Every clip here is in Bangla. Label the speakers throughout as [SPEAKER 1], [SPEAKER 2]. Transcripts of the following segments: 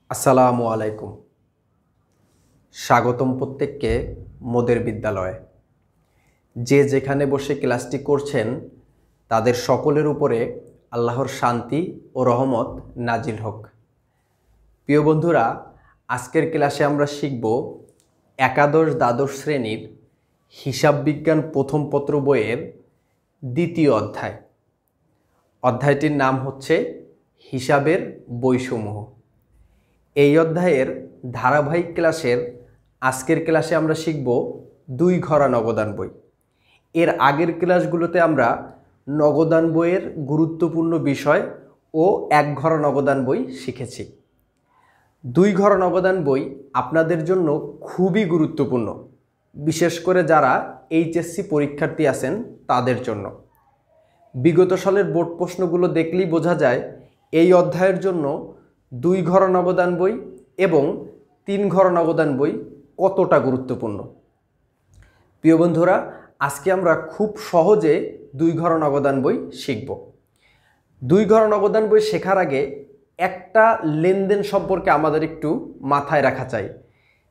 [SPEAKER 1] আসসালামু আলাইকুম। স্বাগতম প্রত্যেককে মোদের বিদ্যালয়ে। যে যেখানে বসে ক্লাসটি করছেন তাদের সকলের উপরে আল্লাহর শান্তি ও রহমত নাজিল হোক। প্রিয় বন্ধুরা, আজকের ক্লাসে আমরা শিখব একাদশ দ্বাদশ শ্রেণীর হিসাব বিজ্ঞান প্রথম পত্র বইয়ের দ্বিতীয় অধ্যায়। অধ্যায়টির নাম হচ্ছে হিসাবের বইসমূহ। এই অধ্যায়ের ধারাবাহিক ক্লাসের আজকের ক্লাসে আমরা শিখব 2 ঘরা নগদান বই। এর আগের ক্লাসগুলোতে আমরা নগদান বইয়ের গুরুত্বপূর্ণ বিষয় ও 1 ঘরা নগদান বই শিখেছি। 2 ঘরা নগদান বই আপনাদের জন্য খুবই গুরুত্বপূর্ণ, বিশেষ করে যারা এইচএসসি পরীক্ষার্থী আছেন তাদের জন্য। বিগত সালের বোর্ড প্রশ্নগুলো দেখলেই বোঝা যায় এই অধ্যায়ের জন্য 2 ঘরা নগদান বই এবং 3 ঘরা নগদান বই কতটা গুরুত্বপূর্ণ। প্রিয় বন্ধুরা, আজকে আমরা খুব সহজে 2 ঘরা নগদান বই শিখব। 2 ঘরা নগদান বই শেখার আগে একটা লেনদেন সম্পর্কে আমাদের একটু মাথায় রাখা চাই।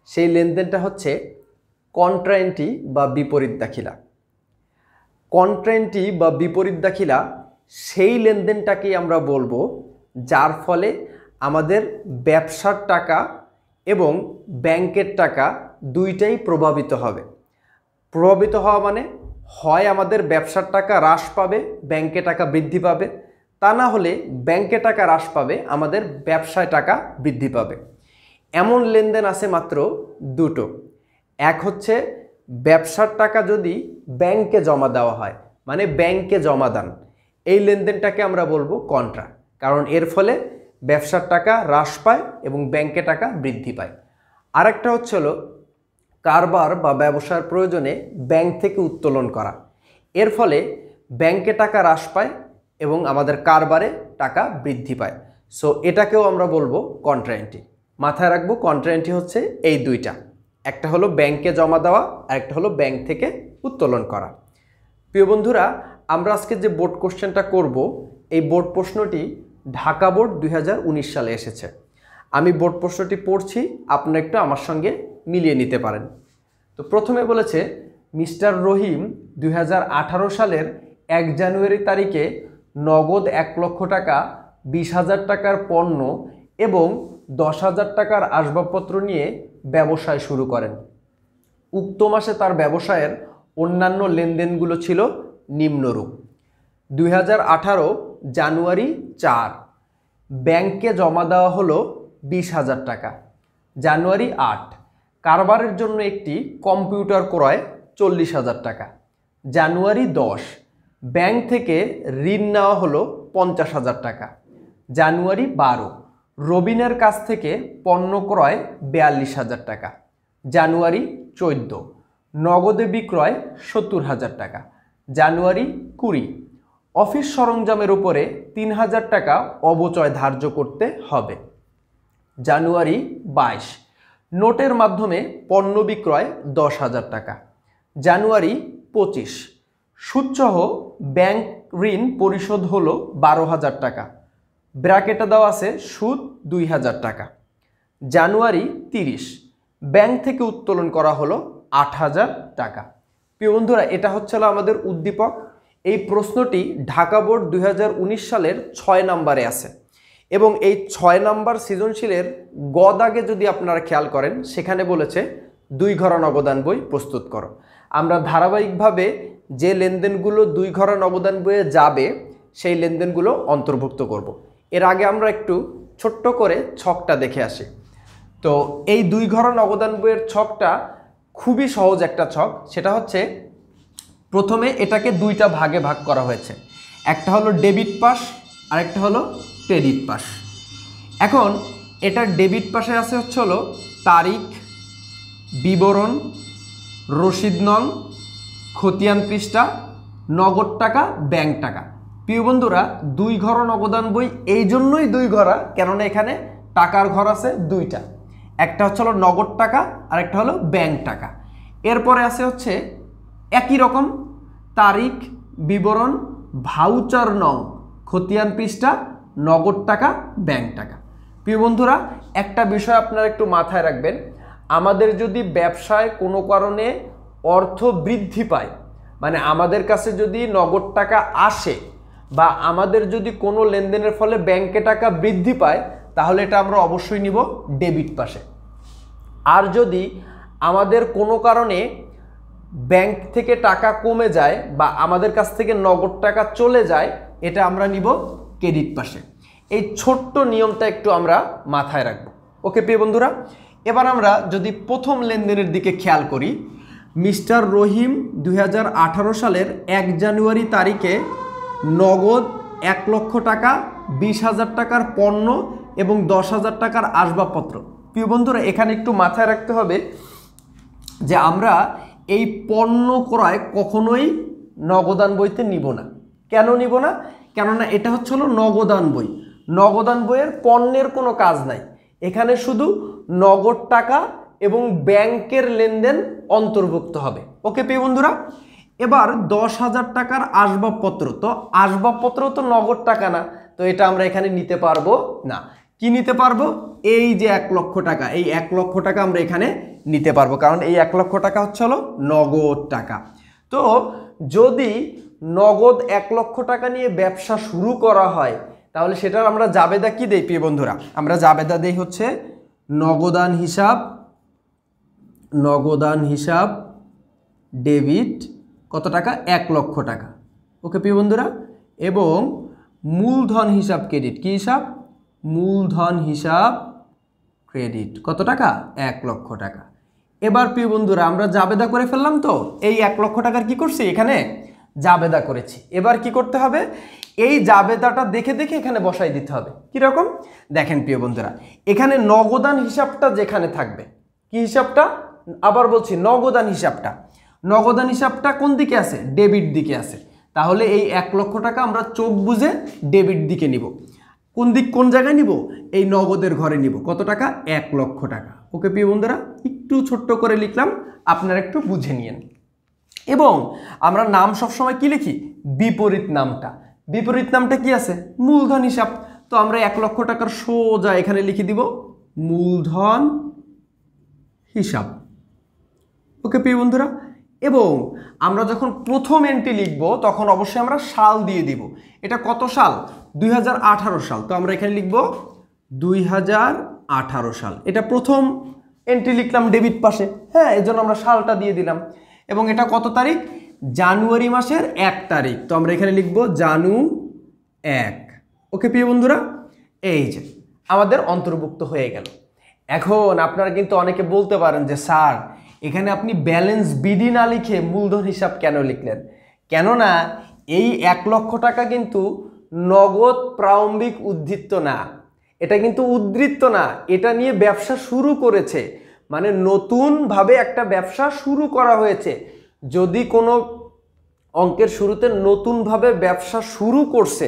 [SPEAKER 1] সেই লেনদেনটা হচ্ছে কন্ট্রাএন্ট্রি বা বিপরীত দাখিলা। কন্ট্রাএন্ট্রি বা বিপরীত দাখিলা সেই লেনদেনটাকেই আমরা বলবো যার ফলে আমাদের ব্যবসার টাকা এবং ব্যাংকের টাকা দুইটাই প্রভাবিত হবে। প্রভাবিত হওয়া মানে হয় আমাদের ব্যবসার টাকা হ্রাস পাবে, ব্যাংকে টাকা বৃদ্ধি পাবে, তা না হলে ব্যাংকে টাকা হ্রাস পাবে, আমাদের ব্যবসায় টাকা বৃদ্ধি পাবে। এমন লেনদেন আছে মাত্র দুটো। এক হচ্ছে ব্যবসার টাকা যদি ব্যাংকে জমা দেওয়া হয়, মানে ব্যাংকে জমা দান, এই লেনদেনটাকে আমরা বলবো কন্ট্রা, কারণ এর ফলে ব্যবসার টাকা হ্রাস পায় এবং ব্যাংকে টাকা বৃদ্ধি পায়। আরেকটা হচ্ছিল কারবার বা ব্যবসার প্রয়োজনে ব্যাংক থেকে উত্তোলন করা, এর ফলে ব্যাংকে টাকা হ্রাস পায় এবং আমাদের কারবারে টাকা বৃদ্ধি পায়। সো এটাকেও আমরা বলবো কন্ট্রাএন্ট্রি। মাথায় রাখবো কন্ট্রাএন্ট্রি হচ্ছে এই দুইটা, একটা হলো ব্যাংকে জমা দেওয়া আর একটা হলো ব্যাংক থেকে উত্তোলন করা। প্রিয় বন্ধুরা, আমরা আজকে যে বোর্ড কোশ্চেনটা করব, এই বোর্ড প্রশ্নটি ঢাকা বোর্ড 2019 সালে এসেছে। আমি বোর্ড প্রশ্নটি পড়ছি, আপনারা একটু আমার সঙ্গে মিলিয়ে নিতে পারেন। তো প্রথমে বলেছে মিস্টার রহিম 2018 সালের 1 জানুয়ারি তারিখে নগদ 1 লক্ষ টাকা, 20,000 টাকার পণ্য এবং 10,000 টাকার আসবাবপত্র নিয়ে ব্যবসায় শুরু করেন। উক্ত মাসে তার ব্যবসায়ের অন্যান্য লেনদেনগুলো ছিল নিম্নরূপ। 2018 জানুয়ারি 4 ব্যাংকে জমা দেওয়া হলো 20,000 টাকা। জানুয়ারি 8 কারবারের জন্য একটি কম্পিউটার ক্রয় 40,000 টাকা। জানুয়ারি 10 ব্যাংক থেকে ঋণ নেওয়া হলো 50,000 টাকা। জানুয়ারি 12 রবিনের কাছ থেকে পণ্য ক্রয় 42,000 টাকা। জানুয়ারি 14 নগদে বিক্রয় 70,000 টাকা। জানুয়ারি 20 অফিস সরঞ্জামের উপরে 3,000 টাকা অবচয় ধার্য করতে হবে। জানুয়ারি 22 নোটের মাধ্যমে পণ্য বিক্রয় 10,000 টাকা। জানুয়ারি 25 সুদসহ ব্যাংক ঋণ পরিশোধ হলো 12,000 টাকা। ব্র্যাকেটে দেওয়া আছে সুদ 2,000 টাকা। জানুয়ারি 30 ব্যাংক থেকে উত্তোলন করা হলো 8,000 টাকা। প্রিয় বন্ধুরা, এটা হচ্ছিল আমাদের উদ্দীপক। এই প্রশ্নটি ঢাকা বোর্ড 2019 সালের 6 নম্বরে আছে এবং এই 6 নম্বর সৃজনশীলের গ দাগে যদি আপনারা খেয়াল করেন, সেখানে বলেছে 2 ঘরা নগদান বই প্রস্তুত করো। আমরা ধারাবাহিকভাবে যে লেনদেনগুলো 2 ঘরা নগদান বইয়ে যাবে সেই লেনদেনগুলো অন্তর্ভুক্ত করব। এর আগে আমরা একটু ছোট্ট করে ছকটা দেখে আসি। তো এই 2 ঘরা নগদান বইয়ের ছকটা খুবই সহজ একটা ছক। সেটা হচ্ছে প্রথমে এটাকে 2টা ভাগে ভাগ করা হয়েছে, একটা হলো ডেবিট পাশ আর একটা হলো ক্রেডিট পাশ। এখন এটার ডেবিট পাশে আছে হচ্ছে হলো তারিখ, বিবরণ, রসিদ নং, খতিয়ান পৃষ্ঠা, নগদ টাকা, ব্যাংক টাকা। প্রিয় বন্ধুরা, 2 ঘরা নগদান বই এই জন্যই 2 ঘরা, কেননা এখানে টাকার ঘর আছে 2টা, একটা হচ্ছে হলো নগদ টাকা আর একটা হলো ব্যাংক টাকা। এরপরে আছে হচ্ছে একই রকম তারিখ, বিবরণ, ভাউচার নং, খতিয়ান পৃষ্ঠা, নগদ টাকা, ব্যাংক টাকা। প্রিয় বন্ধুরা, একটা বিষয় আপনারা একটু মাথায় রাখবেন, আমাদের যদি ব্যবসায় কোনো কারণে অর্থ বৃদ্ধি পায়, মানে আমাদের কাছে যদি নগদ টাকা আসে বা আমাদের যদি কোনো লেনদেনের ফলে ব্যাংকে টাকা বৃদ্ধি পায়, তাহলে এটা আমরা অবশ্যই নিব ডেবিট পাশে। আর যদি আমাদের কোনো কারণে ব্যাংক থেকে টাকা কমে যায় বা আমাদের কাছ থেকে নগদ টাকা চলে যায়, এটা আমরা নিব ক্রেডিট পাশে। এই ছোট্ট নিয়মটা একটু আমরা মাথায় রাখবো। ওকে প্রিয় বন্ধুরা, এবার আমরা যদি প্রথম লেনদেনের দিকে খেয়াল করি, মিস্টার রহিম 2018 সালের 1 জানুয়ারি তারিখে নগদ 1 লক্ষ টাকা, 20,000 টাকার পণ্য এবং 10,000 টাকার আসবাবপত্র। প্রিয় বন্ধুরা, এখানে একটু মাথায় রাখতে হবে যে আমরা এই পণ্য ক্রয় কখনোই নগদান বইতে নিব না। কেন নিব না? কেননা এটা হচ্ছে হলো নগদান বই। নগদান বইয়ের পণ্যের কোনো কাজ নাই, এখানে শুধু নগদ টাকা এবং ব্যাংকের লেনদেন অন্তর্ভুক্ত হবে। ওকে প্রিয় বন্ধুরা, এবার 10,000 টাকার আসবাবপত্র, তো আসবাবপত্র তো নগদ টাকা না, তো এটা আমরা এখানে নিতে পারবো না। কি নিতে পারবো? এই যে 1 লক্ষ টাকা, এই 1 লক্ষ টাকা আমরা এখানে নিতে পারবো, কারণ এই 1 লক্ষ টাকা হচ্ছে হলো নগদ টাকা। তো যদি নগদ 1 লক্ষ টাকা নিয়ে ব্যবসা শুরু করা হয়, তাহলে সেটার আমরা জাবেদা কি দেই প্রিয় বন্ধুরা? আমরা জাবেদা দেই হচ্ছে নগদান হিসাব ডেবিট, কত টাকা? 1 লক্ষ টাকা। ওকে প্রিয় বন্ধুরা, এবং মূলধন হিসাব ক্রেডিট। কি হিসাব? মূলধন হিসাব ক্রেডিট, কত টাকা? 1 লক্ষ টাকা। এবার প্রিয় বন্ধুরা, আমরা জাবেদা করে ফেললাম, তো এই 1 লক্ষ টাকার কি করছি? এখানে জাবেদা করেছি। এবার কি করতে হবে? এই জাবেদাটা দেখে দেখে এখানে বসাই দিতে হবে। কিরকম? দেখেন প্রিয় বন্ধুরা, এখানে নগদান হিসাবটা যেখানে থাকবে, কি হিসাবটা? আবার বলছি, নগদান হিসাবটা। নগদান হিসাবটা কোন দিকে আছে? ডেবিট দিকে আছে। তাহলে এই 1 লক্ষ টাকা আমরা চোখ বুঝে ডেবিট দিকে নিব। কোন জায়গায় নিব? এই নগদের ঘরে নিব। কত টাকা? 1 লক্ষ টাকা। ওকে প্রিয় বন্ধুরা, একটু ছোট্ট করে লিখলাম, আপনারা একটু বুঝে নিয়েন। এবং আমরা নাম সবসময় কি লিখি? বিপরীত নামটা। বিপরীত নামটা কি আছে? মূলধন হিসাব। তো আমরা 1 লক্ষ টাকার সোজা এখানে লিখে দিব মূলধন হিসাব। ওকে প্রিয় বন্ধুরা, এবং আমরা যখন প্রথম এন্ট্রি লিখব তখন অবশ্যই আমরা সাল দিয়ে দিব। এটা কত সাল? 2018 সাল। তো আমরা এখানে লিখব 2018 সাল। এটা প্রথম এন্ট্রি লিখলাম ডেবিট পাশে, হ্যাঁ, এর জন্য আমরা সালটা দিয়ে দিলাম। এবং এটা কত তারিখ? জানুয়ারি মাসের 1 তারিখ। তো আমরা এখানে লিখব জানু 1। ওকে প্রিয় বন্ধুরা, এই যে আমাদের অন্তর্ভুক্ত হয়ে গেল। এখন আপনারা কিন্তু অনেকে বলতে পারেন যে স্যার, এখানে আপনি ব্যালেন্স বিডি না লিখে মূলধন হিসাব কেন লিখলেন? কেননা এই 1 লক্ষ টাকা কিন্তু নগদ প্রারম্ভিক উদ্ধৃত্ত না, এটা কিন্তু উদ্ধৃত্ত না, এটা নিয়ে ব্যবসা শুরু করেছে, মানে নতুনভাবে একটা ব্যবসা শুরু করা হয়েছে। যদি কোনো অঙ্কের শুরুতে নতুনভাবে ব্যবসা শুরু করছে,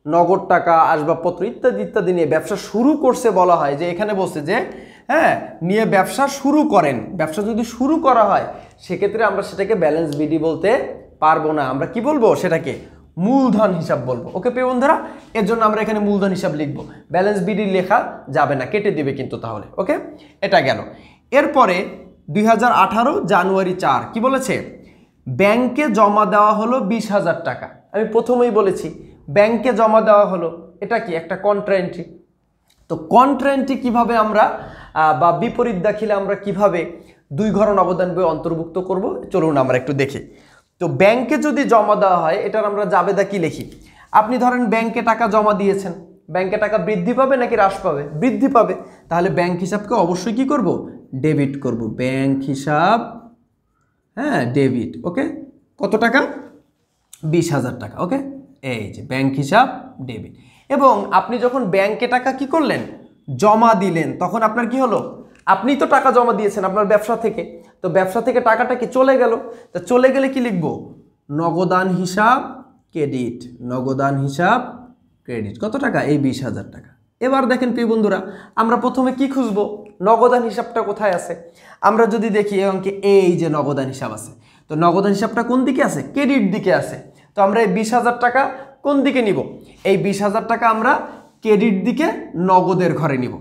[SPEAKER 1] নগদ টাকা, আসবাবপত্র ইত্যাদি ইত্যাদি নিয়ে ব্যবসা শুরু করছে বলা হয়, যে এখানে বলছে যে হ্যাঁ নিয়ে ব্যবসা শুরু করেন। ব্যবসা যদি শুরু করা হয় সেক্ষেত্রে আমরা সেটাকে ব্যালেন্স বিডি বলতে পারবো না, আমরা কি বলবো? সেটাকে মূলধন হিসাব বলবো। ওকে প্রিয় বন্ধুরা, এর জন্য আমরা এখানে মূলধন হিসাব লিখবো, ব্যালেন্স বিডি লেখা যাবে না, কেটে দিবে কিন্তু তাহলে। ওকে, এটা গেল। এরপরে 2018 জানুয়ারি 4 কি বলেছে? ব্যাংকে জমা দেওয়া হলো 20,000 টাকা। আমি প্রথমেই বলেছি ব্যাংকে জমা দেওয়া হলো, এটা কি একটা কন্ট্রা এন্ট্রি। তো কন্ট্রা এন্ট্রি কিভাবে আমরা বা বিপরীত দাখিলে আমরা কিভাবে 2 ঘর নগদান বই অন্তর্ভুক্ত করব, চলুন আমরা একটু দেখি। তো ব্যাংকে যদি জমা দেওয়া হয়, এটার আমরা জাবেদা কি লিখি? আপনি ধরেন ব্যাংকে টাকা জমা দিয়েছেন, ব্যাংকে টাকা বৃদ্ধি পাবে নাকি হ্রাস পাবে? বৃদ্ধি পাবে। তাহলে ব্যাংক হিসাবকে অবশ্যই কি করব? ডেবিট করব। ব্যাংক হিসাব, হ্যাঁ, ডেবিট। ওকে, কত টাকা? 20,000 টাকা। ওকে, এই যে ব্যাংক হিসাব ডেবিট। এবং আপনি যখন ব্যাংকে টাকা কি করলেন? জমা দিলেন, তখন আপনার কি হলো? আপনি তো টাকা জমা দিয়েছেন আপনার ব্যবসা থেকে, তো ব্যবসা থেকে টাকাটা কি চলে গেল। তো চলে গেলে কি লিখব? নগদান হিসাব ক্রেডিট। নগদান হিসাব ক্রেডিট, কত টাকা? এই 20,000 টাকা। এবার দেখেন প্রিয় বন্ধুরা, আমরা প্রথমে কি খুঁজবো? নগদান হিসাবটা কোথায় আছে? আমরা যদি দেখি এই অঙ্কে এই যে নগদান হিসাব আছে, তো নগদান হিসাবটা কোন দিকে আছে? ক্রেডিট দিকে আছে। তো আমরা এই 20,000 টাকা কোন দিকে নিব? এই 20,000 টাকা আমরা ক্রেডিট দিকে নগদের ঘরে নিব।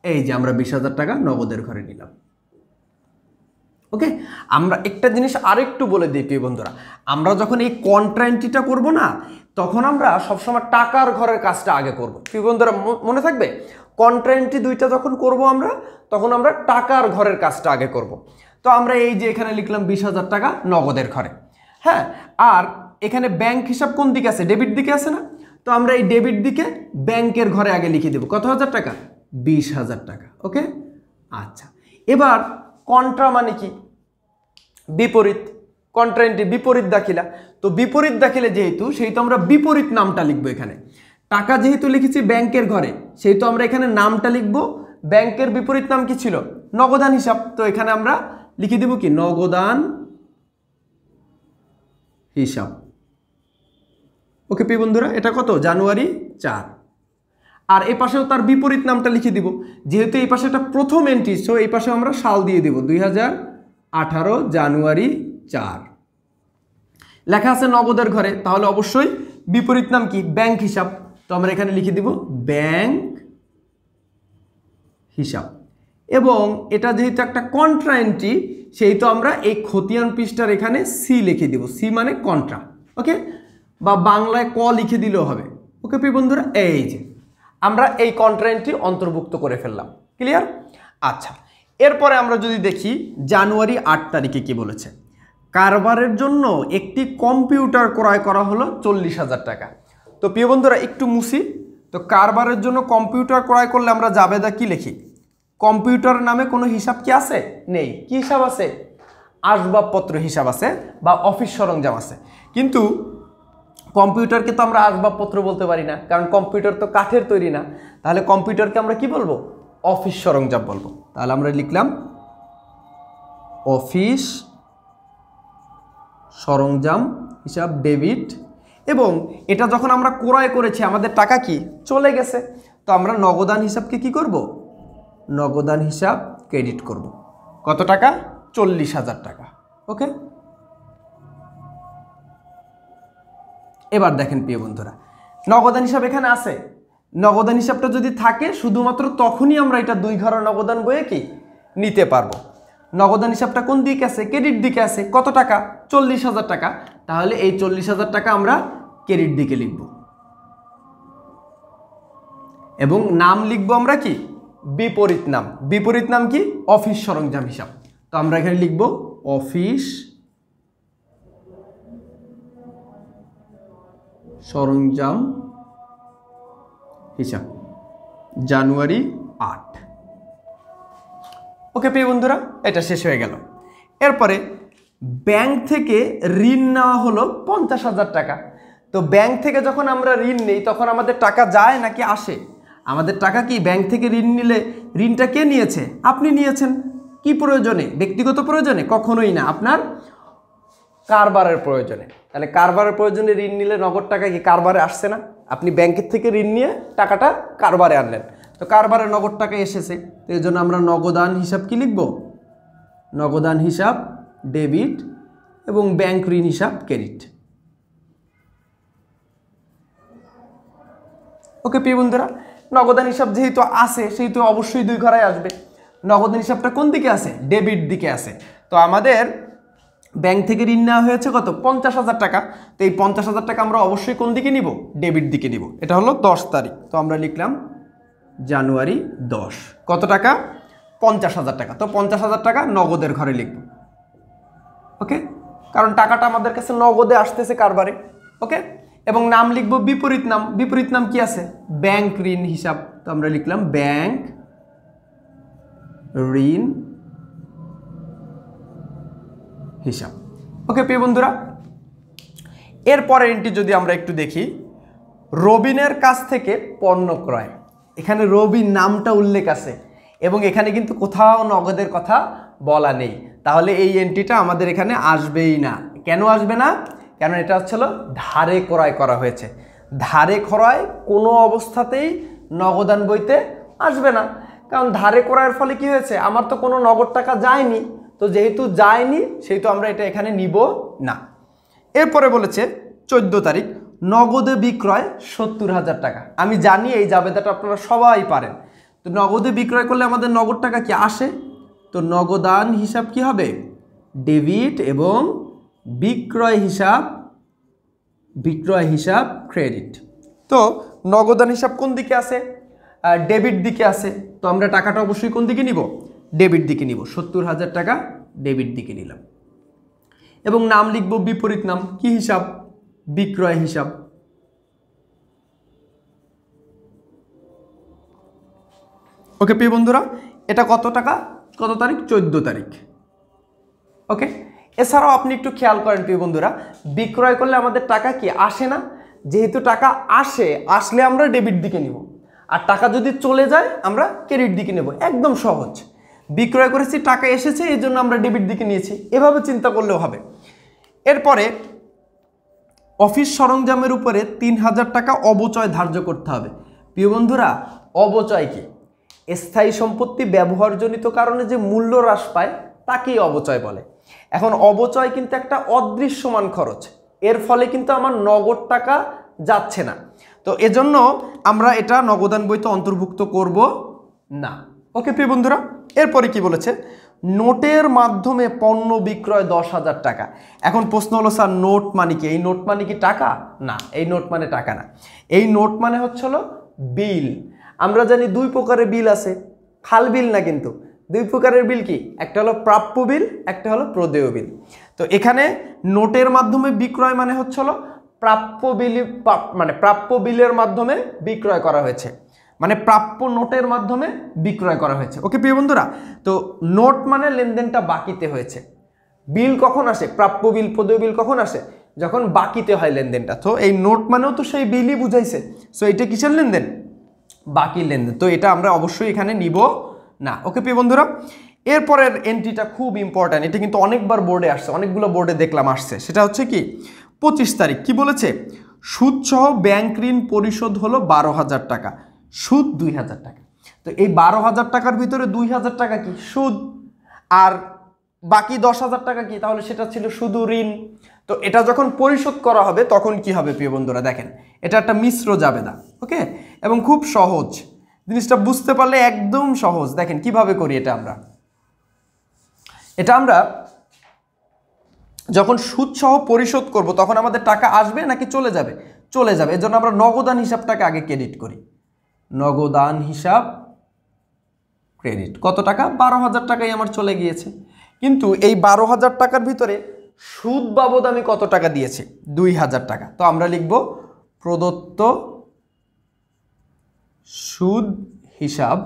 [SPEAKER 1] এই যে আমরা 20,000 টাকা নগদের ঘরে নিলাম। ওকে, আমরা একটা জিনিস আরেকটু বলে দিই প্রিয় বন্ধুরা, আমরা যখন এই কন্ট্রা এন্ট্রিটা করব না, তখন আমরা সবসময় টাকার ঘরের কাজটা আগে করব। প্রিয় বন্ধুরা মনে থাকবে, কন্ট্রা এন্ট্রি দুইটা যখন করব আমরা, তখন আমরা টাকার ঘরের কাজটা আগে করব। তো আমরা এই যে এখানে লিখলাম 20,000 টাকা নগদের ঘরে। হ্যাঁ, আর এখানে ব্যাংক হিসাব কোন দিকে আছে? ডেবিট দিকে আছে না? তো আমরা এই ডেবিট দিকে ব্যাংকের ঘরে আগে লিখে দেব কত হাজার টাকা? 20,000 টাকা। ওকে, আচ্ছা, এবার কন্ট্রা মানে কি? বিপরীত। কন্ট্রা এন্ট্রি বিপরীত দাখিলা। তো বিপরীত দাখিলে যেহেতু, সেহেতু আমরা বিপরীত নামটা লিখবো এখানে। টাকা যেহেতু লিখেছি ব্যাংকের ঘরে, সেহেতু আমরা এখানে নামটা লিখবো। ব্যাংকের বিপরীত নাম কি ছিল? নগদান হিসাব। তো এখানে আমরা লিখে দেব কি? নগদান হিসাব। ওকে প্রিয় বন্ধুরা, এটা কত? জানুয়ারি 4। আর এই পাশেও তার বিপরীত নামটা লিখে দিব। যেহেতু এই পাশে একটা প্রথম এন্ট্রি, সো এই পাশে আমরা সাল দিয়ে দেব 2018 জানুয়ারি 4। লেখা আছে নগদের ঘরে, তাহলে অবশ্যই বিপরীত নাম কি? ব্যাংক হিসাব। তো আমরা এখানে লিখে দিব ব্যাংক হিসাব। এবং এটা যেহেতু একটা কন্ট্রা এন্ট্রি, সেই তো আমরা এই খতিয়ান পৃষ্ঠার এখানে সি লিখে দিব। সি মানে কন্ট্রা। ওকে, বা বাংলায় ক লিখে দিলেও হবে। ওকে প্রিয় বন্ধুরা, এই যে আমরা এই কন্ট্রা এন্ট্রি অন্তর্ভুক্ত করে ফেললাম। ক্লিয়ার? আচ্ছা, এরপরে আমরা যদি দেখি জানুয়ারি 8 তারিখে কি বলেছে। কারবারের জন্য একটি কম্পিউটার ক্রয় করা হলো 40,000 টাকা। তো প্রিয় বন্ধুরা একটু মুছি। তো কারবারের জন্য কম্পিউটার ক্রয় করলে আমরা জাবেদা কি লিখি? কম্পিউটার নামে কোনো হিসাব কি আছে? নেই। কি হিসাব আছে? আসবাবপত্র হিসাব আছে বা অফিস সরঞ্জাম আছে। কিন্তু কম্পিউটারকে তো আমরা আসবাবপত্র বলতে পারি না, কারণ কম্পিউটার তো কাঠের তৈরি না। তাহলে কম্পিউটারকে আমরা কি বলবো? অফিস সরঞ্জাম বলবো। তাহলে আমরা লিখলাম অফিস সরঞ্জাম হিসাব ডেবিট। এবং এটা যখন আমরা ক্রয় করেছি, আমাদের টাকা কি চলে গেছে, তো আমরা নগদান হিসাবকে কি করব? নগদান হিসাব ক্রেডিট করব। কত টাকা? 40,000 টাকা। ওকে, এবার দেখেন প্রিয় বন্ধুরা, নগদান হিসাব এখানে আছে। নগদান হিসাবটা যদি থাকে, শুধুমাত্র তখনই আমরা এটা দুই ঘরের নগদান বইয়ে কি নিতে পারবো। নগদান হিসাবটা কোন দিকে আছে? ক্রেডিট দিকে আছে। কত টাকা? 40,000 টাকা। তাহলে এই 40,000 টাকা আমরা ক্রেডিট দিকে লিখব এবং নাম লিখবো আমরা কি? বিপরীত নাম। বিপরীত নাম কি? অফিস সরঞ্জাম হিসাব। তো আমরা এখানে লিখব অফিস সরঞ্জাম হিসাব জানুয়ারি 8। ওকে প্রিয় বন্ধুরা, এটা শেষ হয়ে গেল। এরপরে ব্যাংক থেকে ঋণ নেওয়া হলো 50,000 টাকা। তো ব্যাংক থেকে যখন আমরা ঋণ নেই, তখন আমাদের টাকা যায় নাকি আসে? আমাদের টাকা কি ব্যাংক থেকে ঋণ নিলে, ঋণটা কে নিয়েছে? আপনি নিয়েছেন। কি প্রয়োজনে? ব্যক্তিগত প্রয়োজনে? কখনোই না, আপনার কারবারের প্রয়োজনে। তাহলে কারবারের প্রয়োজনে ঋণ নিলে নগদ টাকা কি কারবারে আসছে না? আপনি ব্যাংকের থেকে ঋণ নিয়ে টাকাটা কারবারে আনলেন, তো কারবারে নগদ টাকা এসেছে। তো এই জন্য আমরা নগদান হিসাব কি লিখব? নগদান হিসাব ডেবিট এবং ব্যাংক ঋণ হিসাব ক্রেডিট। ওকে প্রিয় বন্ধুরা, নগদান হিসাব যেহেতু আছে, সেহেতু অবশ্যই দুই ঘরে আসবে। নগদান হিসাবটা কোন দিকে আছে? ডেবিট দিকে আছে। তো আমাদের ব্যাংক থেকে ঋণ নেওয়া হয়েছে কত? 50,000 টাকা। তো এই 50,000 টাকা আমরা অবশ্যই কোন দিকে নিব? ডেবিট দিকে নিব। এটা হলো 10 তারিখ। তো আমরা লিখলাম জানুয়ারি 10। কত টাকা? 50,000 টাকা। তো 50,000 টাকা নগদের ঘরে লিখব। ওকে, কারণ টাকাটা আমাদের কাছে নগদে আসতেছে কারবারে। ওকে, এবং নাম লিখব বিপরীত নাম। বিপরীত নাম কি আছে? ব্যাংক ঋণ হিসাব। তো আমরা লিখলাম ব্যাংক ঋণ হিসাব। ওকে প্রিয় বন্ধুরা, এরপরের এন্ট্রি যদি আমরা একটু দেখি, রবিনের কাছ থেকে পণ্য ক্রয়। এখানে রবিন নামটা উল্লেখ আছে এবং এখানে কিন্তু কোথাও নগদের কথা বলা নেই। তাহলে এই এন্ট্রিটা আমাদের এখানে আসবেই না। কেন আসবে না? কারণ এটা হচ্ছিল ধারে ক্রয় করা হয়েছে। ধারে ক্রয় কোনো অবস্থাতেই নগদান বইতে আসবে না, কারণ ধারে ক্রয়ের ফলে কি হয়েছে? আমার তো কোনো নগদ টাকা যায়নি। তো যেহেতু যায়নি, সেহেতু আমরা এটা এখানে নিব না। এরপরে বলেছে 14 তারিখ, নগদে বিক্রয় 70,000 টাকা। আমি জানি এই জাবেদাটা আপনারা সবাই পারেন। তো নগদে বিক্রয় করলে আমাদের নগদ টাকা কি আসে, তো নগদান হিসাব কি হবে, ডেবিট, এবং বিক্রয় হিসাব ক্রেডিট। তো নগদান হিসাব কোন দিকে আছে, ডেবিট দিকে আছে। তো আমরা টাকাটা অবশ্যই কোন দিকে নিব, ডেবিট দিকে নিব। 70,000 টাকা ডেবিট দিকে নিলাম, এবং নাম লিখব বিপরীত নাম, কি হিসাব, বিক্রয় হিসাব। ওকে প্রিয় বন্ধুরা, এটা কত টাকা, কত তারিখ, 14 তারিখ। ওকে, এছাড়াও আপনি একটু খেয়াল করেন প্রিয় বন্ধুরা, বিক্রয় করলে আমাদের টাকা কি আসে না, যেহেতু টাকা আসলে আমরা ডেবিট দিকে নিব, আর টাকা যদি চলে যায় আমরা ক্রেডিট দিকে নেব। একদম সহজ, বিক্রয় করেছি, টাকা এসেছে, এই জন্য আমরা ডেবিট দিকে নিয়েছি, এভাবে চিন্তা করলেও হবে। এরপরে অফিস সরঞ্জামের উপরে 3,000 টাকা অবচয় ধার্য করতে হবে। প্রিয় বন্ধুরা, অবচয় কি, স্থায়ী সম্পত্তি ব্যবহারজনিত কারণে যে মূল্য হ্রাস পায় তাকেই অবচয় বলে। এখন অবচয় কিন্তু একটা অদৃশ্যমান খরচ, এর ফলে কিন্তু আমার নগদ টাকা যাচ্ছে না, তো এজন্য আমরা এটা নগদান বইতে অন্তর্ভুক্ত করব না। ওকে প্রিয় বন্ধুরা, এরপরে কি বলেছে, নোটের মাধ্যমে পণ্য বিক্রয় 10,000 টাকা। এখন প্রশ্ন হলো স্যার নোট মানে কি, এই নোট মানে কি টাকা, না, এই নোট মানে টাকা না, এই নোট মানে হচ্ছে হলো বিল। আমরা জানি দুই প্রকারের বিল আছে, ফাল বিল না, কিন্তু দুই প্রকারের বিল কি, একটা হলো প্রাপ্য বিল, একটা হলো প্রদেয় বিল। তো এখানে নোটের মাধ্যমে বিক্রয় মানে হচ্ছে হলো প্রাপ্য বিল, মানে প্রাপ্য বিলের মাধ্যমে বিক্রয় করা হয়েছে, মানে প্রাপ্য নোটের মাধ্যমে বিক্রয় করা হয়েছে। ওকে প্রিয় বন্ধুরা, তো নোট মানে লেনদেনটা বাকিতে হয়েছে। বিল কখন আসে, প্রাপ্য বিল, প্রদেয় বিল কখন আসে, যখন বাকিতে হয় লেনদেনটা। তো এই নোট মানেও তো সেই বিলই বুঝাইছে, সো এটা কিসের লেনদেন, বাকি লেনদেন। তো এটা আমরা অবশ্যই এখানে নিব না। ওকে প্রিয় বন্ধুরা, এরপরের এন্ট্রিটা খুব ইম্পর্ট্যান্ট, এটা কিন্তু অনেকবার বোর্ডে আসছে, অনেকগুলো বোর্ডে দেখলাম আসছে। সেটা হচ্ছে কি 25 তারিখ, কি বলেছে, সুদ সহ ব্যাংক ঋণ পরিশোধ হলো 12,000 টাকা, সুদ 2,000 টাকা। তো এই 12,000 টাকার ভিতরে 2,000 টাকা কি সুদ, আর বাকি 10,000 টাকা কি, তাহলে সেটা ছিল শুধু ঋণ। তো এটা যখন পরিশোধ করা হবে তখন কি হবে প্রিয় বন্ধুরা, দেখেন এটা একটা মিশ্র জাবেদা। ওকে, এবং খুব সহজ, জিনিসটা বুঝতে পারলে একদম সহজ। দেখেন কিভাবে করি এটা আমরা যখন সুদ সহ পরিশোধ করব তখন আমাদের টাকা আসবে নাকি চলে যাবে, চলে যাবে। এজন্য আমরা নগদান হিসাবটাকে আগে ক্রেডিট করি, নগদান হিসাব ক্রেডিট। কত টাকা, 12,000 টাকাই আমার চলে গিয়েছে, কিন্তু এই 12,000 টাকার ভিতরে সুদ বাবদ আমি কত টাকা দিয়েছি, 2,000 টাকা। তো আমরা লিখব প্রদত্ত সুদ হিসাব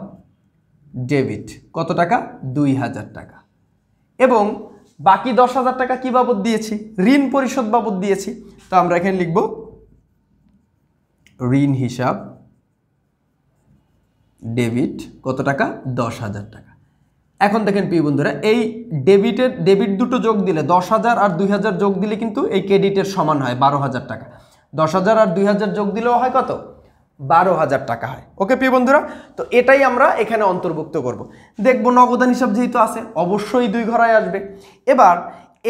[SPEAKER 1] ডেবিট, কত টাকা, 2,000 টাকা। এবং বাকি 10,000 টাকা কি বাবদ দিয়েছি, ঋণ পরিশোধ বাবদ দিয়েছি। তো আমরা এখানে লিখব ঋণ হিসাব ডেবিট, কত টাকা, 10,000 টাকা। এখন দেখেন প্রিয় বন্ধুরা, এই ডেবিট দুটো যোগ দিলে 10,000 আর 2,000 যোগ দিলে কিন্তু এই ক্রেডিটের সমান হয় 12,000 টাকা। 10,000 আর 2,000 যোগ দিলেও হয় কত, 12,000 টাকা হয়। ওকে প্রিয় বন্ধুরা, তো এটাই আমরা এখানে অন্তর্ভুক্ত করব। দেখব নগদান হিসাব যেহেতু আছে অবশ্যই 2 ঘরায় আসবে। এবার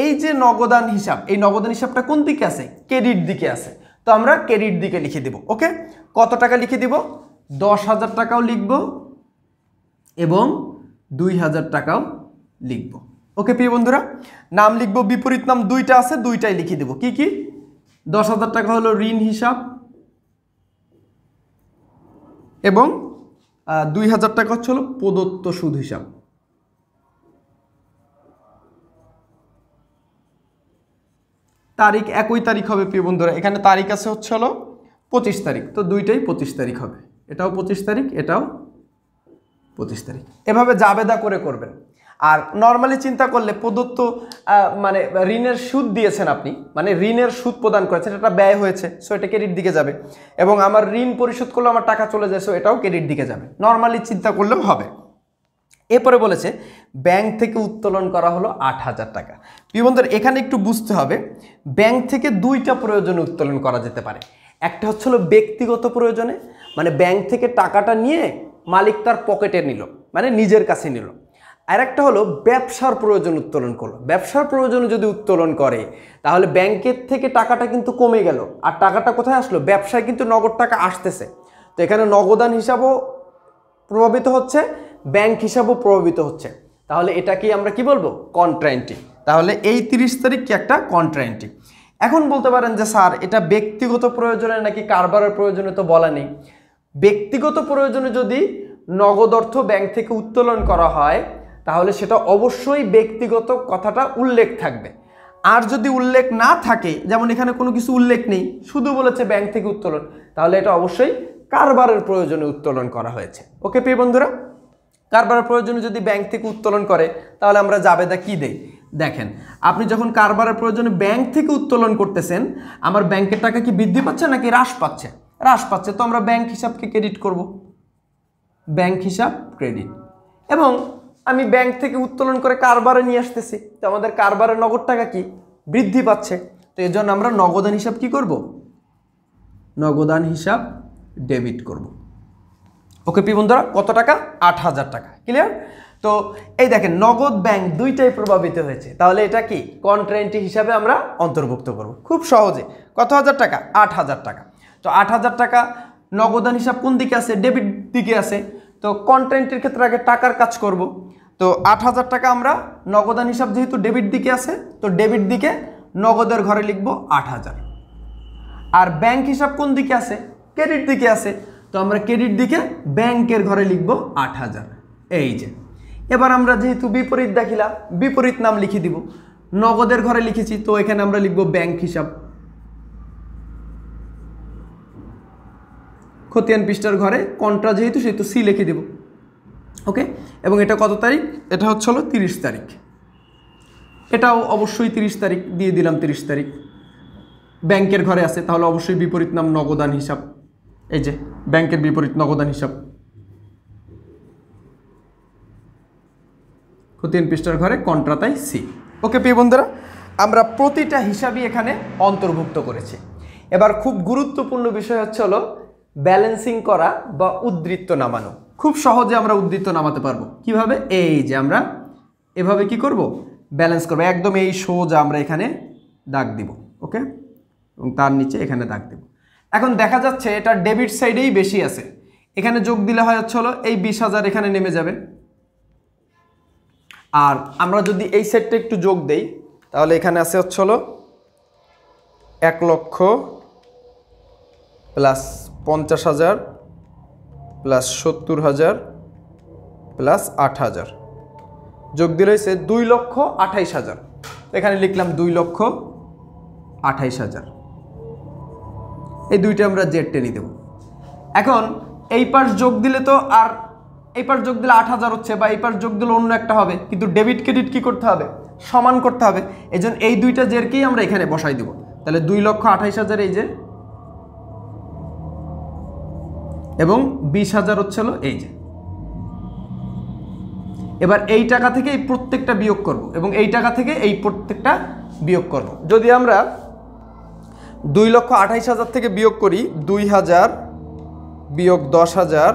[SPEAKER 1] এই যে নগদান হিসাব, এই নগদান হিসাবটা কোন দিকে আছে, ক্রেডিট দিকে আছে, তো আমরা ক্রেডিট দিকে লিখে দিব। ওকে, কত টাকা লিখে দিব, 10,000 টাকাও লিখব এবং 2,000 টাকাও লিখব। ওকে প্রিয় বন্ধুরা, নাম লিখব বিপরীত নাম, দুইটা আছে, দুইটাই লিখে দেব। কি কি, 10,000 টাকা হলো ঋণ হিসাব এবং 2,000 টাকা হচ্ছে হলো প্রদত্ত সুদ হিসাব। তারিখ একই তারিখ হবে প্রিয় বন্ধুরা, এখানে তারিখ আছে হচ্ছে হলো 25 তারিখ, তো দুইটাই 25 তারিখ হবে, এটাও 25 তারিখ, এটাও 25 তারিখ। এভাবে জাবেদা করে করবেন। আর নর্মালি চিন্তা করলে প্রদত্ত মানে ঋণের সুদ দিয়েছেন আপনি, মানে ঋণের সুদ প্রদান করেছেন, এটা ব্যয় হয়েছে, সো এটা ক্রেডিট দিকে যাবে। এবং আমার ঋণ পরিশোধ করলে আমার টাকা চলে যায়, সো এটাও ক্রেডিট দিকে যাবে। নর্মালি চিন্তা করলেও হবে। এরপরে বলেছে ব্যাংক থেকে উত্তোলন করা হলো 8,000 টাকা। প্রিয় বন্ধুরা, এখানে একটু বুঝতে হবে, ব্যাংক থেকে দুইটা প্রয়োজনে উত্তোলন করা যেতে পারে। একটা হচ্ছে হলো ব্যক্তিগত প্রয়োজনে, মানে ব্যাংক থেকে টাকাটা নিয়ে মালিক তার পকেটে নিল, মানে নিজের কাছে নিল। আর একটা হলো ব্যবসার প্রয়োজন উত্তোলন করলো। ব্যবসার প্রয়োজনে যদি উত্তোলন করে তাহলে ব্যাংকের থেকে টাকাটা কিন্তু কমে গেল, আর টাকাটা কোথায় আসলো? ব্যবসায় কিন্তু নগদ টাকা আসতেছে। তো এখানে নগদান হিসাবও প্রভাবিত হচ্ছে, ব্যাংক হিসাবও প্রভাবিত হচ্ছে। তাহলে এটাকে আমরা কি বলবো? কন্ট্রাএন্ট্রি। তাহলে এই 30 তারিখ কি একটা কন্ট্রাএন্ট্রি। এখন বলতে পারেন যে স্যার এটা ব্যক্তিগত প্রয়োজনে নাকি কারবারের প্রয়োজনে তো বলা নেই। ব্যক্তিগত প্রয়োজনে যদি নগদ অর্থ ব্যাংক থেকে উত্তোলন করা হয় তাহলে সেটা অবশ্যই ব্যক্তিগত কথাটা উল্লেখ থাকবে। আর যদি উল্লেখ না থাকে, যেমন এখানে কোনো কিছু উল্লেখ নেই, শুধু বলেছে ব্যাংক থেকে উত্তোলন, তাহলে এটা অবশ্যই কারবারের প্রয়োজনে উত্তোলন করা হয়েছে। ওকে প্রিয় বন্ধুরা, কারবারের প্রয়োজনে যদি ব্যাংক থেকে উত্তোলন করে তাহলে আমরা জাবেদা কি দেই? দেখেন, আপনি যখন কারবারের প্রয়োজনে ব্যাংক থেকে উত্তোলন করতেছেন, আমার ব্যাংকের টাকা কি বৃদ্ধি পাচ্ছে নাকি হ্রাস পাচ্ছে? হ্রাস পাচ্ছে, তো আমরা ব্যাংক হিসাবকে ক্রেডিট করব, ব্যাংক হিসাব ক্রেডিট। এবং আমি ব্যাংক থেকে উত্তোলন করে কারবারে নিয়ে আসতেছি, তো আমাদের কারবারের নগদ টাকা কি বৃদ্ধি পাচ্ছে, তো এর জন্য আমরা নগদান হিসাব কি করব? নগদান হিসাব ডেবিট করব। ওকে প্রিয় বন্ধুরা, কত টাকা? 8000 টাকা। ক্লিয়ার? তো এই দেখেন, নগদ ব্যাংক দুইটাই প্রভাবিত হয়েছে, তাহলে এটা কি কন্ট্রাএন্ট্রি হিসাবে আমরা অন্তর্ভুক্ত করব খুব সহজে। কত হাজার টাকা? 8000 টাকা। তো 8000 টাকা নগদান হিসাব কোন দিকে আছে? ডেবিট দিকে আছে। তো কন্ট্রাএন্ট্রির ক্ষেত্রে আগে টাকার কাজ করব। তো 8000 টাকা আমরা নগদান হিসাব যেহেতু ডেবিট দিকে আছে, তো ডেবিট দিকে নগদের ঘরে লিখব 8000। আর ব্যাংক হিসাব কোন দিকে আছে? ক্রেডিট দিকে আছে, তো আমরা ক্রেডিট দিকে ব্যাংকের ঘরে লিখব 8000। এই যে, এবার আমরা যেহেতু বিপরীত দেখিলা, বিপরীত নাম লিখে দিব। নগদের ঘরে লিখেছি, তো এখানে আমরা লিখব ব্যাংক হিসাব। খতিয়ান পৃষ্ঠার ঘরে কন্ট্রা যেহেতু সেহেতু সি লিখে দেব। ওকে, এবং এটা কত তারিখ? এটা হচ্ছে হলো 30 তারিখ। এটাও অবশ্যই 30 তারিখ দিয়ে দিলাম। 30 তারিখ ব্যাংকের ঘরে আছে, তাহলে অবশ্যই বিপরীত নাম নগদান হিসাব। এই যে ব্যাংকের বিপরীত নগদান হিসাব। খতিয়ান পৃষ্ঠার ঘরে কন্ট্রা, তাই সি। ওকে প্রিয় বন্ধুরা, আমরা প্রতিটা হিসাবই এখানে অন্তর্ভুক্ত করেছি। এবার খুব গুরুত্বপূর্ণ বিষয় হচ্ছে হলো ব্যালেন্সিং করা বা উদ্ধৃত্ত নামানো। খুব সহজে আমরা উদ্ধৃত্ত নামাতে পারবো কিভাবে? এই যে আমরা এভাবে কি করব? ব্যালেন্স করবো। একদম এই সোজা আমরা এখানে দাগ দিব। ওকে, এবং তার নিচে এখানে দাগ দেব। এখন দেখা যাচ্ছে এটা ডেবিট সাইডেই বেশি আছে, এখানে যোগ দিলে হয় হচ্ছে হলো এই 20,000 এখানে নেমে যাবে। আর আমরা যদি এই সাইডটা একটু যোগ দেই তাহলে এখানে আছে হচ্ছে হলো 1,00,000 প্লাস 50,000 প্লাস 70,000 প্লাস 8,000 যোগ দিলে হয়েছে 2,28,000। এখানে লিখলাম 2,28,000। এই দুইটা আমরা জেড টেনে দেব। এখন এই পাশ যোগ দিলে তো আর এই পাশ যোগ দিলে 8,000 হচ্ছে, বা এই পাশ যোগ দিলে অন্য একটা হবে, কিন্তু ডেবিট ক্রেডিট কি করতে হবে? সমান করতে হবে। এই জন্য এই দুইটা জেরকেই আমরা এখানে বসাই দেব। তাহলে 2,28,000 এই যে, এবং 20,000 হচ্ছে হলো এই যে। এবার এই টাকা থেকে এই প্রত্যেকটা বিয়োগ করব, এবং এই টাকা থেকে এই প্রত্যেকটা বিয়োগ করব। যদি আমরা 2,28,000 থেকে বিয়োগ করি 2,000 বিয়োগ 10,000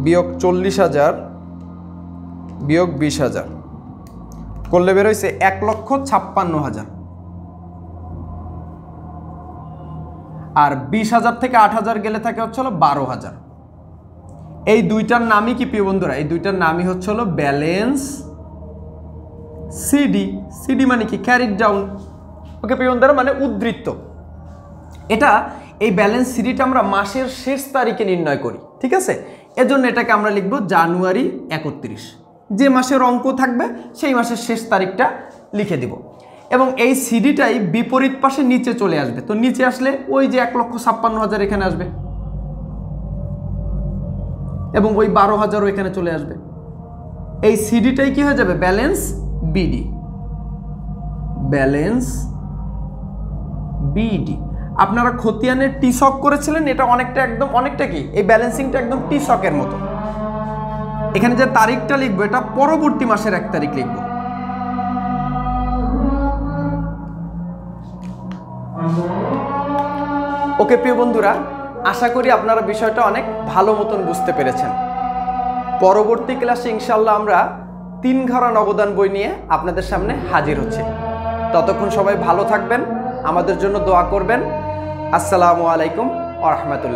[SPEAKER 1] বিয়োগ 40,000 বিয়োগ 20,000 করলে বের হয়েছে 1,56,000। আর 20,000 থেকে 8,000 গেলে থাকে হচ্ছে হলো 12,000। এই দুইটার নামই কি প্রিয় বন্ধুরা? এই দুইটার নামই হচ্ছে হলো ব্যালেন্স সিডি। সিডি মানে কি? Carried down. ওকে প্রিয় বন্ধুরা, মানে উদ্ধৃত্ত। এটা এই ব্যালেন্স সিডিটা আমরা মাসের শেষ তারিখে নির্ণয় করি, ঠিক আছে? এজন্য এটাকে আমরা লিখব জানুয়ারি 31। যে মাসের অঙ্ক থাকবে সেই মাসের শেষ তারিখটা লিখে দিব, এবং এই সিডিটাই বিপরীত পাশে নিচে চলে আসবে। তো নিচে আসলে ওই যে 1,56,000 এখানে আসবে, এবং ওই 12,000ও এখানে চলে আসবে। এই সিডিটাই কি হয়ে যাবে? Balance BD. Balance BD. আপনারা খতিয়ানের টিসক করেছিলেন, এটা অনেকটা একদম অনেকটা কি এই ব্যালেন্সিংটা একদম টিসকের মতো। এখানে যে তারিখটা লিখবো এটা পরবর্তী মাসের 1 তারিখ লিখবো। ওকে প্রিয় বন্ধুরা, আশা করি আপনারা বিষয়টা অনেক ভালো মতন বুঝতে পেরেছেন। পরবর্তী ক্লাসে ইনশাল্লাহ আমরা 3 ঘরা নগদান বই নিয়ে আপনাদের সামনে হাজির হচ্ছে। ততক্ষণ সবাই ভালো থাকবেন, আমাদের জন্য দোয়া করবেন। আসসালামু আলাইকুম ওয়া রাহমাতুল্লাহ।